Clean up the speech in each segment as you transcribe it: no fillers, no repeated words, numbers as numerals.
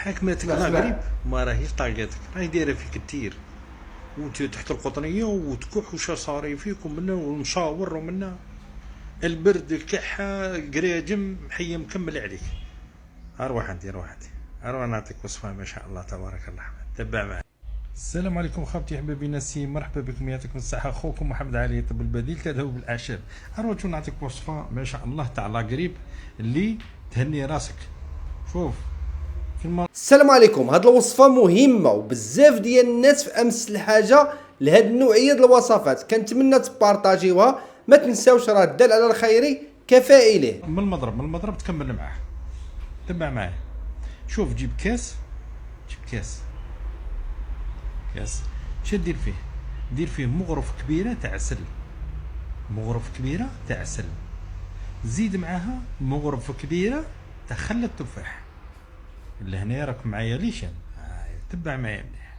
حاكماتك الله قريب ما راهيش طاقتك، راهي دايره فيك التير وانت تحت القطنيه وتكح وش صاري فيك ومنا والمشاور ومنا البرد الكحه قراجم حي مكمل عليك. اروح عندي اروح نعطيك وصفه ما شاء الله تبارك الله. تبع معي. السلام عليكم خاوتي حبابي ناسي، مرحبا بكم، يعطيكم الصحة. اخوكم محمد علي، طب البديل تذهب بالاعشاب. اروح نعطيك وصفة ما شاء الله تاع لاقريب اللي تهني راسك. شوف السلام عليكم. هاد الوصفة مهمة وبزاف ديال الناس في امس الحاجة لهاد النوعية ديال الوصفات، كنتمنى تبارطاجيوها. ما تنساوش راه الدال على الخير كفاعله. من المضرب تكمل معاه. تبع معايا. شوف جيب كاس شو دير فيه؟ دير فيه مغرف كبيرة تاع عسل، زيد معاها مغرف كبيرة تاع خل التفاح. لهنا راك معايا ليشان. تبع معايا مليح.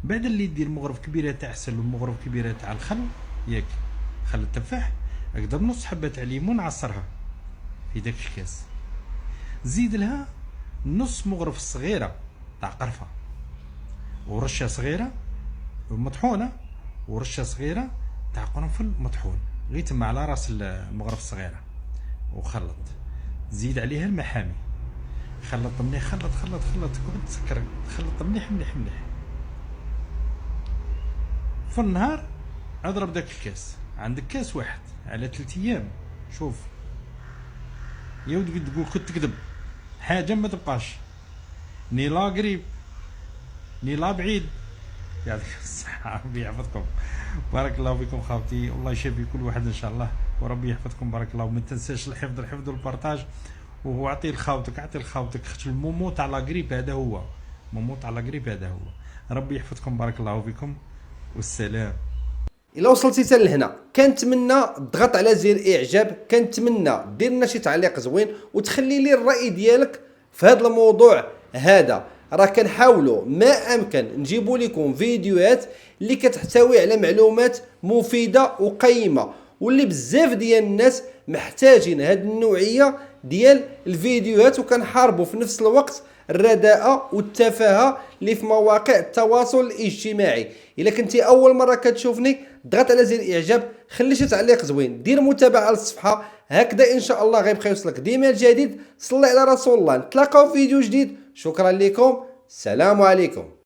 بعد اللي دير مغرف كبيرة تاع عسل ومغرف كبيرة تاع الخل، ياك خل التفاح، اقدر نص حبة تاع ليمون عصرها في داك الكاس، زيد لها نص مغرف صغيرة تاع قرفة ورشة صغيرة مطحونة ورشة صغيرة تاع قرنفل مطحون، غير تما على راس المغرف الصغيرة، وخلط. زيد عليها المحامي، خلط مليح، خلط تقعد تسكر، خلط مليح. في النهار اضرب داك الكاس، عندك كاس واحد على 3 ايام. شوف يا ودي تقول كنت تكذب حاجة ما تبقاش، ني لا قريب ني لا بعيد. يعطيكم الصحة، ربي يحفظكم، بارك الله فيكم خاوتي، والله يشافي كل واحد ان شاء الله، وربي يحفظكم بارك الله. وما تنساش الحفظ والبارطاج، واعطي لخاوتك خاطر المومو تاع لا غريب هذا هو، ربي يحفظكم بارك الله فيكم والسلام. الا وصلتي حتى لهنا كنتمنى تضغط على زر اعجاب، كنتمنى دير لنا شي تعليق زوين وتخلي لي الراي ديالك في هذا الموضوع هذا. راه كنحاولوا ما امكن نجيبوا لكم فيديوهات اللي كتحتوي على معلومات مفيده وقيمه، واللي بزاف ديال الناس محتاجين هذه النوعيه ديال الفيديوهات، وكنحاربوا في نفس الوقت الرداءة والتفاهة اللي في مواقع التواصل الاجتماعي. الا كنتي اول مره كتشوفني ضغط على زر اعجاب، خلي شي تعليق زوين، دير متابعه للصفحه، هكذا ان شاء الله غيبقى يوصلك ديما الجديد. صلي على رسول الله، نتلاقاو في فيديو جديد. شكرا لكم، السلام عليكم.